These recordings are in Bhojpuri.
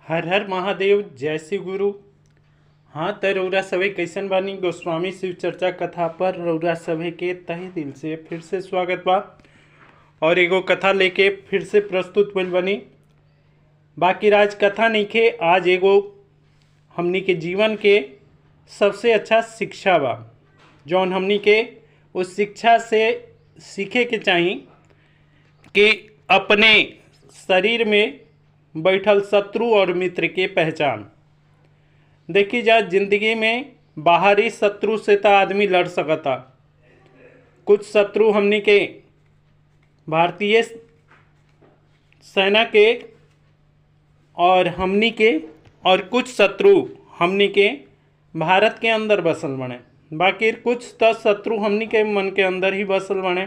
हर हर महादेव, जय श्री गुरु। हाँ तो रउरा सभे कैसन बानी। गोस्वामी शिव चर्चा कथा पर रउरा सभे के तहे दिल से फिर से स्वागत बा और एगो कथा लेके फिर से प्रस्तुत भइल बनी। बाकी राज कथा नइखे, आज एगो हमनी के जीवन के सबसे अच्छा शिक्षा बा जौन हमनी के उस शिक्षा से सीखे के चाही कि अपने शरीर में बैठल शत्रु और मित्र के पहचान। देखी जा, जिंदगी में बाहरी शत्रु से तो आदमी लड़ सकता। कुछ शत्रु हमनी के भारतीय सेना के और हमनी के, और कुछ शत्रु हमनी के भारत के अंदर बसल बने। बाकी कुछ तो शत्रु हमनी के मन के अंदर ही बसल बने।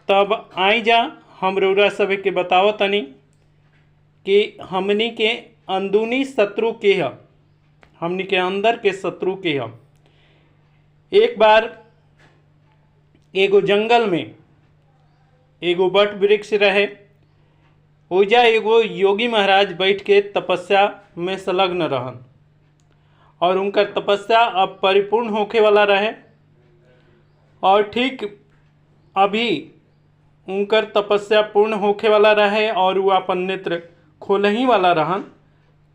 तब आई जा, हम रउरा सभे के बताओ तनी कि हमनी के अंदरूनी शत्रु के ह, हमनी के अंदर के शत्रु के ह। एक बार एगो जंगल में एगो बट वृक्ष रहे। ओइजा एगो योगी महाराज बैठ के तपस्या में संलग्न रहन और उनकर तपस्या अब परिपूर्ण होखे वाला रहे। और ठीक अभी उनकर तपस्या पूर्ण होखे वाला रहे और वो अपन नेत्र खोलही वाला रहन।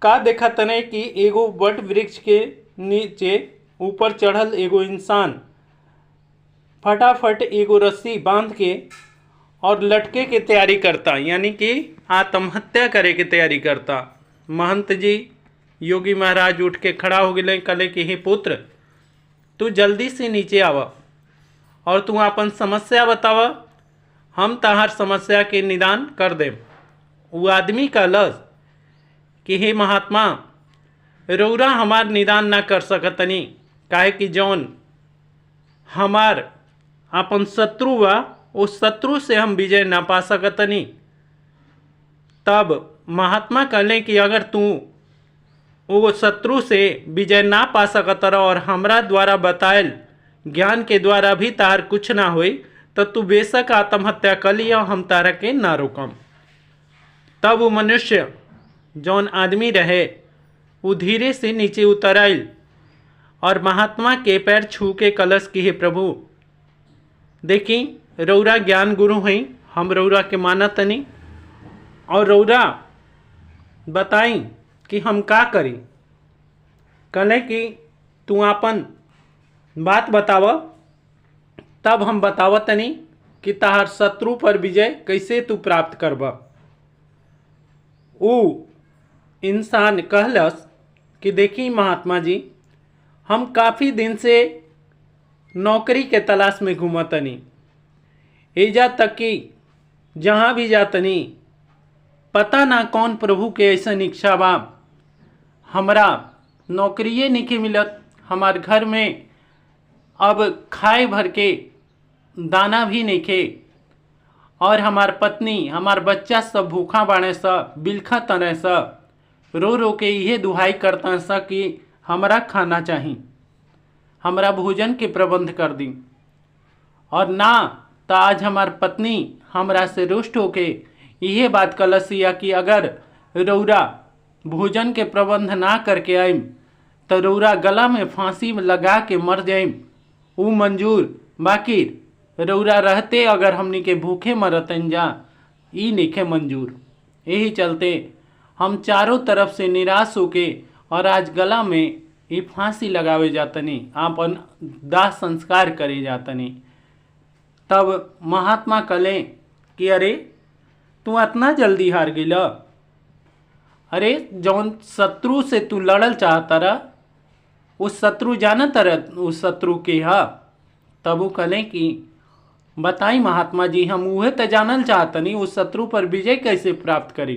का देखा तने कि एगो वट वृक्ष के नीचे ऊपर चढ़ल एगो इंसान फटाफट एगो रस्सी बांध के और लटके के तैयारी करता, यानी कि आत्महत्या करे के तैयारी करता। महंत जी योगी महाराज उठ के खड़ा हो गए, कहले कि हे पुत्र, तू जल्दी से नीचे आवा और तू अपन समस्या बतावा, हम तहार समस्या के निदान कर देम। वो आदमी कहलस कि हे महात्मा, रउरा हमार निदान ना कर सकतनी, काहे कि जौन हमार अपन शत्रु बा उस शत्रु से हम विजय ना पा सकतनी। तब महात्मा कहले कि अगर तू वो शत्रु से विजय ना पा सकत और हमरा द्वारा बतायल ज्ञान के द्वारा भी तार कुछ ना होई तो तू बेशक आत्महत्या कर लिया, हम तारा के ना रोकम। तब वो मनुष्य जौन आदमी रहे वो धीरे से नीचे उतर आयल और महात्मा के पैर छू के कलश की, हे प्रभु, देखी रउरा ज्ञान गुरु हैं, हम रउरा के मानत तनी और रउरा बताई कि हम का करी। कहले कि तू आपन बात बताव, तब हम बतावत तनी कि तहार शत्रु पर विजय कैसे तू प्राप्त करबा। वो इंसान कहलस कि देखी महात्मा जी, हम काफ़ी दिन से नौकरी के तलाश में घूमतनी, एजा तक कि जहाँ भी जातनी पता ना कौन प्रभु के ऐसा इच्छा बा, हमरा नौकरिए नहीं मिलत। हमार घर में अब खाए भर के दाना भी नहीं खे और हमार पत्नी हमार बच्चा सब भूखा बाणे सा, बिलखा तने सा, रो रो के इहे दुहाई करता सा कि हमरा खाना चाहिए, हमरा भोजन के प्रबंध कर दी। और ना तो आज हमार पत्नी हमरा से रुष्ट होके इहे बात कलसिया कि अगर रउरा भोजन के प्रबंध ना करके आइम तो रउरा गला में फांसी लगा के मर जाइम, वो मंजूर। बाकी रउरा रहते अगर हमनी के भूखे मरतन जा, ई नइखे मंजूर। यही चलते हम चारों तरफ से निराश होके और आज गला में ये फांसी लगावे जातनी, आपन दाह संस्कार करे जातनी। तब महात्मा कहले कि अरे तू इतना जल्दी हार गइल, अरे जौन शत्रु से तू लड़ल चाहता रहा उस शत्रु जानत रह उस शत्रु के हा। तब वो कहले कि बताई महात्मा जी, हम उहे तो जानल चाहतनी उस शत्रु पर विजय कैसे प्राप्त करी।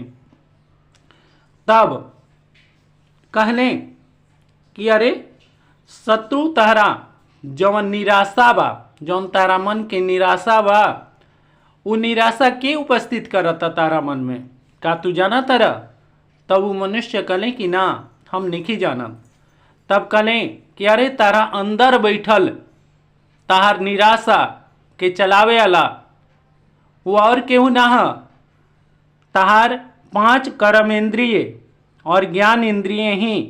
तब कहले कि अरे शत्रु तहरा जौन निराशा बा, जौन तारा मन के निराशा बा, वो निराशा के उपस्थित करता तारा मन में, का तू जाना तारा। तब वो मनुष्य कहले कि ना, हम नहीं जानत। तब कहले कि अरे तारा अंदर बैठल तार निराशा के चलावे वाला वो और केहू ना ह, ताहार 5 कर्मेंद्रिय और ज्ञान इंद्रिय ही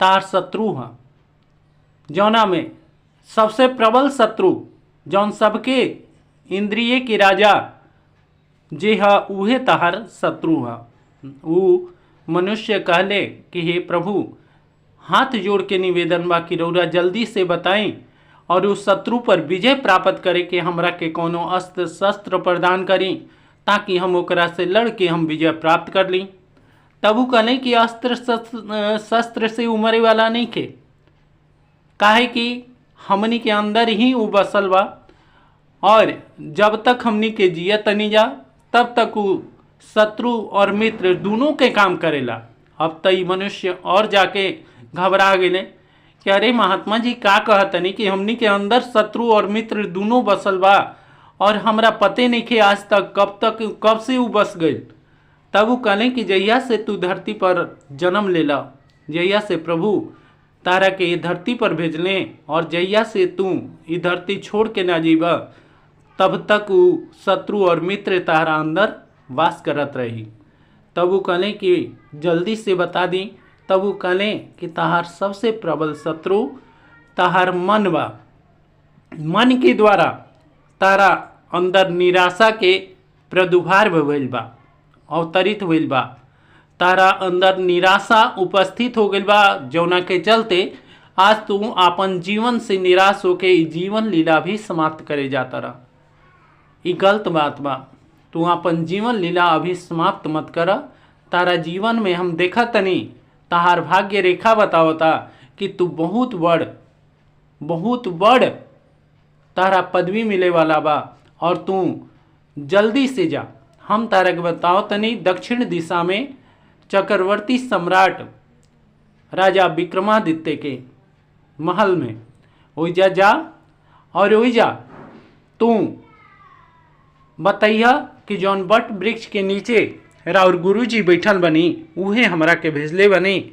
तार शत्रु हैं। जौना में सबसे प्रबल शत्रु जौन सबके इंद्रिय के राजा जे है उहे तहार शत्रु है। ऊ मनुष्य कहले कि हे प्रभु, हाथ जोड़ के निवेदन बा कि रउरा जल्दी से बताई और उस शत्रु पर विजय प्राप्त करे के हमरा के कोनो अस्त्र शस्त्र प्रदान करी, ताकि हम ओकरा से लड़ के हम विजय प्राप्त कर ली। तब वो कहले कि अस्त्र शस्त्र से उमरे वाला नहीं के, काहे कि हमनी के अंदर ही वो बसल बा, और जब तक हमनी के जिया तनी जा तब तक वो शत्रु और मित्र दोनों के काम करेला। अब तई मनुष्य और जाके घबरा गए कि अरे महात्मा जी का कहतनी कि हमनी के अंदर शत्रु और मित्र दोनों बसल बा और हमरा पते नहीं के आज तक कब से वो बस गए। तब वो कहले कि जहिया से तू धरती पर जन्म लेला, जहिया से प्रभु तारा के ये धरती पर भेजले और जहिया से तू ये धरती छोड़ के ना जीवा, तब तक वो शत्रु और मित्र तारा अंदर वास करत रही। तब वो कहले कि जल्दी से बता दी। तब वो कहले कि तहार सबसे प्रबल शत्रु तहार मन बा। मन के द्वारा तारा अंदर निराशा के प्रादुर्भाव भइल बा, अवतरित होइल बा। तारा अंदर निराशा उपस्थित हो गइल बा, जौना के चलते आज तू अपन जीवन से निराश होके जीवन लीला भी समाप्त करे जाता रहा। ये गलत बात बा। तू अपन जीवन लीला अभी समाप्त मत कर। तारा जीवन में हम देखा तनी तहार भाग्य रेखा बतावता कि तू बहुत बड़ तारा पदवी मिले वाला बा, और तू जल्दी से जा। हम तारा के बताओ तनी दक्षिण दिशा में चक्रवर्ती सम्राट राजा विक्रमादित्य के महल में ओइजा जा, और ओइजा तू बतैया कि जौन बट वृक्ष के नीचे राउर गुरुजी बैठल बनी उहे हमरा के भेजले बनी,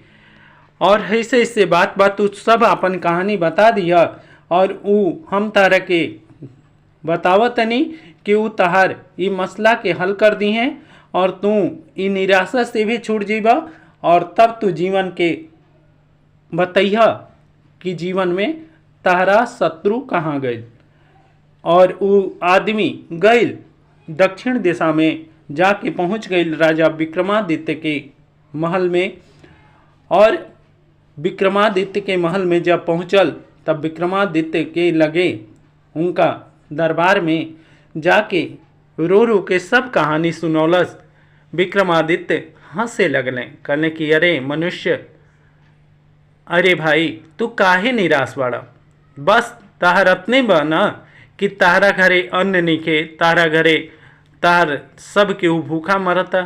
और ऐसे ऐसे बात तू सब अपन कहानी बता दिया, और ऊ हम तारा के बतावतनी कि ऊ तहार ये मसला के हल कर दी हैं, और तू ये निराशा से भी छूट जीवा, और तब तू जीवन के बतैया कि जीवन में तारा शत्रु कहाँ गए। और ऊ आदमी गइल दक्षिण दिशा में जाके पहुंच गई राजा विक्रमादित्य के महल में, और विक्रमादित्य के महल में जब पहुंचल तब विक्रमादित्य के लगे उनका दरबार में जाके रो रो के सब कहानी सुनौलस। विक्रमादित्य हंसे लगले, कहले कि अरे मनुष्य, अरे भाई तू काहे निराश बाड़ा, बस तार अतने बना कि तारा घरे अन्न निके, तारा घरे तार सब के भूखा मरता।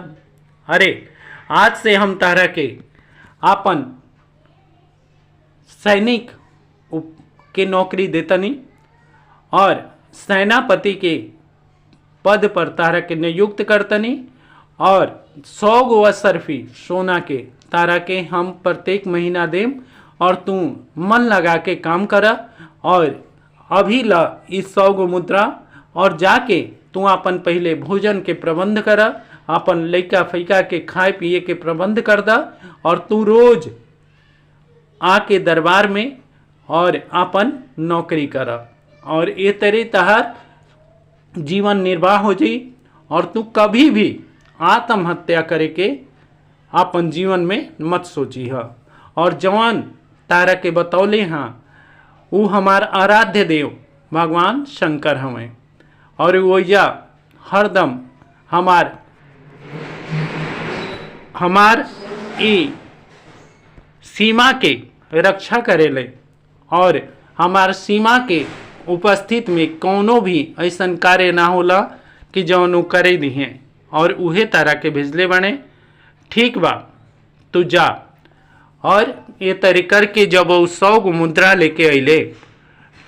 अरे आज से हम तारा के आपन सैनिक के नौकरी देतनी, और सेनापति के पद पर तारा के नियुक्त करतनी, और 100 गो असरफी सोना के तारा के हम प्रत्येक महीना देम, और तू मन लगा के काम कर, और अभी ला इस 100 गो मुद्रा, और जाके तू अपन पहले भोजन के प्रबंध कर, अपन लइका फैका के खाए पिए के प्रबंध कर दा, और तू रोज आके दरबार में और अपन नौकरी कर, और ये तरह तहार जीवन निर्वाह हो जाई, और तू कभी भी आत्महत्या करे के अपन जीवन में मत सोची है। और जवान तारा के बतौले हाँ वो हमार आराध्य देव भगवान शंकर हमें, और वोजा हरदम हमार ई सीमा के रक्षा करेले, और हमार सीमा के उपस्थित में कोनो भी ऐसन कार्य ना होला कि जौन करे दिहे, और उहे तारा के भेजले बने। ठीक बा तू जा। और ये तरह करके जब वो 100 गो मुद्रा लेके अइले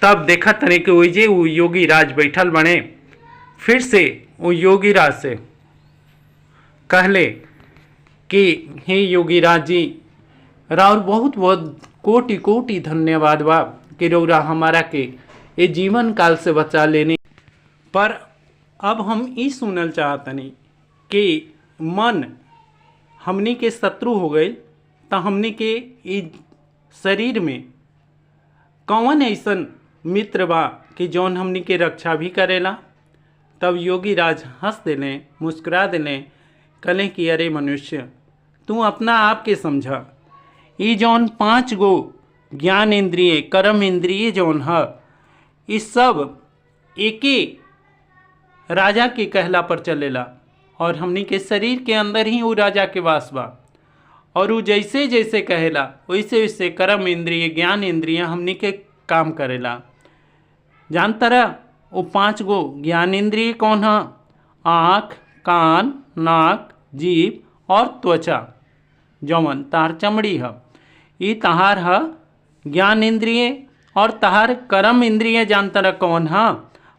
तब देखा तने कि वही वो योगी राज बैठल बने। फिर से वो योगी राज से कहले कि हे योगी राज जी, राउर बहुत बहुत कोटि कोटि धन्यवाद बा कि रौरा हमारा के ये जीवन काल से बचा लेने। पर अब हम ई सुनल चाहतनी कि मन हमनी के शत्रु हो गए, तो हमने के ई शरीर में कौन ऐसन मित्र बा कि जौन हमने के रक्षा भी करेला। तब योगी राज हंस देने, मुस्कुरा देने, कहले कि अरे मनुष्य, तू अपना आप के समझा। ये जौन 5 गो ज्ञान इंद्रिय, कर्म इंद्रिय जौन है, इस सब एके राजा के कहला पर चलेला और हमनी के शरीर के अंदर ही वो राजा के वास बा। और वो जैसे जैसे कहेला वैसे वैसे कर्म इंद्रिय, ज्ञान इंद्रिय हमनी के काम करेला। जानता रहा वो 5 गो ज्ञान इंद्रिय कौन है? आँख, कान, नाक, जीभ और त्वचा, जौन तार चमड़ी है। ये तहार है ज्ञान इंद्रिय। और तहार कर्म इंद्रिय जानता रहा कौन है?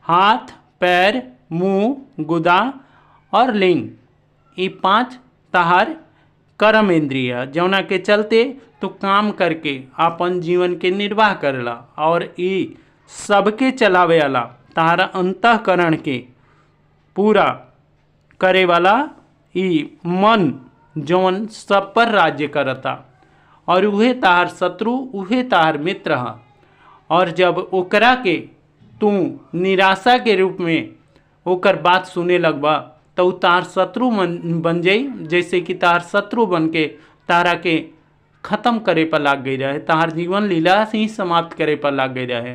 हाथ, पैर, मुंह, गुदा और लिंग। ये 5 तहार कर्म इंद्रिय, जौना के चलते तो काम करके अपन जीवन के निर्वाह करेला। और ये सबके चलावे वाला तारा अंतःकरण के पूरा करे वाला ये मन जौन सब पर राज्य करता। और उहे तार शत्रु, उहे तार मित्र है। और जब ओकरा के तू निराशा के रूप में ओकर बात सुने लगबा तो तार शत्रु बन जाई। जैसे कि तार शत्रु बन के तारा के ख़त्म करे पर लाग गई रहे, तार जीवन लीला से ही समाप्त करे पर लाग गई रहे।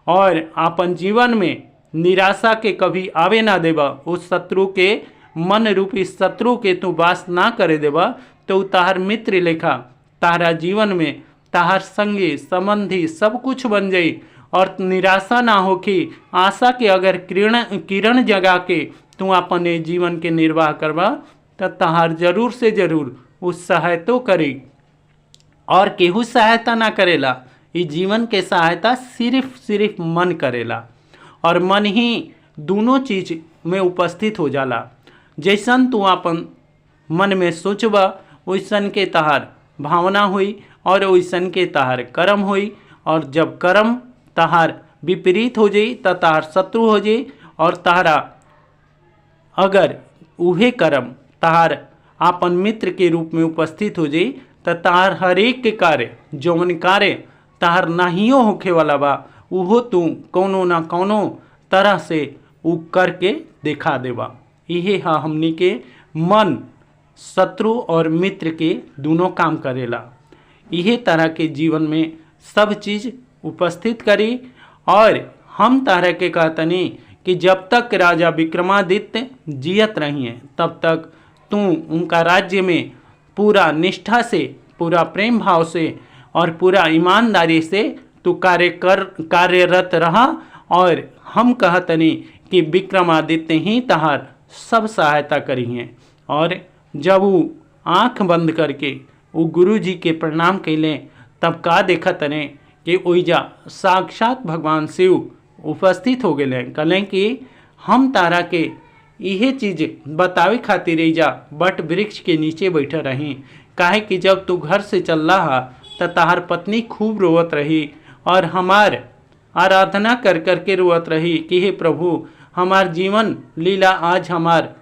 और अपन जीवन में निराशा के कभी आवे ना देबा, उस शत्रु के मन रूपी शत्रु के तू वास ना करे देबा, तो तार मित्र लेखा तारा जीवन में तार संगी संबंधी सब कुछ बन जाई। और निराशा ना होके आशा के अगर किरण जगा के तू अपने जीवन के निर्वाह करबा तो तहार जरूर से जरूर उस सहायता करी। और केहू सहायता ना करेला, ये जीवन के सहायता सिर्फ मन करेला। और मन ही दोनों चीज में उपस्थित हो जाला। जैसन तू अपन मन में सोचबा वैसन के तहार भावना हुई और वैसन के तहार कर्म हुई। और जब कर्म तहार विपरीत हो जाई तो तहार शत्रु हो जाई। और तहारा अगर उहे कर्म तहार अपन मित्र के रूप में उपस्थित हो जाई तो तहार हर एक के कार्य, जौन कार्य तहार नाहियो होखे वाला बा, उहो तू कौनो ना कौनो तरह से उ करके दिखा देबा। यही है हमनी के मन शत्रु और मित्र के दोनों काम करेला। यही तरह के जीवन में सब चीज़ उपस्थित करी। और हम तरह के कहतनी कि जब तक राजा विक्रमादित्य जियत रही हैं तब तक तू उनका राज्य में पूरा निष्ठा से, पूरा प्रेम भाव से और पूरा ईमानदारी से तू कार्यरत रहा। और हम कहतनी कि विक्रमादित्य ही तहार सब सहायता करी हैं। और जब वो आँख बंद करके वो गुरु जी के प्रणाम कैले तब का देखत ने कि ओइजा साक्षात भगवान शिव उपस्थित हो गए। कहलें कि हम तारा के यही चीज़ बतावे खातिर एजा बट वृक्ष के नीचे बैठे रही। काहे कि जब तू घर से चल रहा तो तार पत्नी खूब रोवत रही और हमार आराधना कर करके रोवत रही कि हे प्रभु, हमार जीवन लीला आज हमार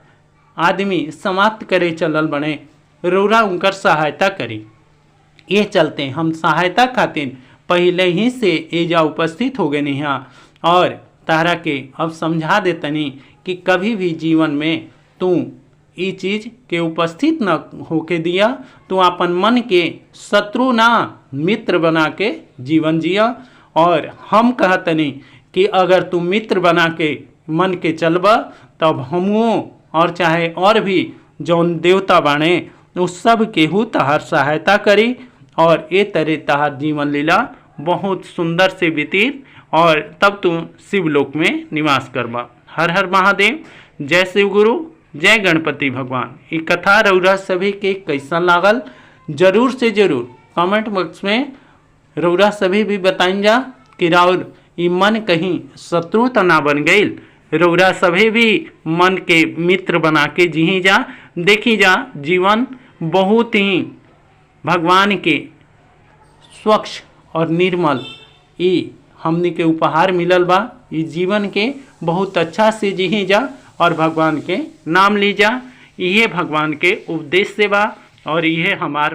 आदमी समाप्त करे चलल बने, रौरा उनकर सहायता करी। ये चलते हम सहायता खातिर पहले ही से एजा उपस्थित हो गए यहाँ। और तारा के अब समझा देतनी कि कभी भी जीवन में तू ये चीज़ के उपस्थित न होके दिया, तू अपन मन के शत्रु ना मित्र बना के जीवन जिया। और हम कहतनी कि अगर तू मित्र बना के मन के चलबा तब हमों और चाहे और भी जौन देवता बाणे उस सब केहू तहार सहायता करी। और ये तरह तहार जीवन लीला बहुत सुंदर से बीती और तब तू शिवलोक में निवास करबा। हर हर महादेव। जय शिव गुरु, जय गणपति भगवान। ये कथा रौरा सभी के कैसा लागल जरूर से जरूर कमेंट बॉक्स में रौरा सभी भी बताइन जा कि राउर ये मन कहीं शत्रु तो ना बन गई। रौरा सभी भी मन के मित्र बना के जी जा, देखी जा जीवन बहुत ही भगवान के स्वच्छ और निर्मल ये हमने के उपहार मिलल बा। ये जीवन के बहुत अच्छा से जी जा और भगवान के नाम ली जा। ये भगवान के उपदेश से बा और ये हमार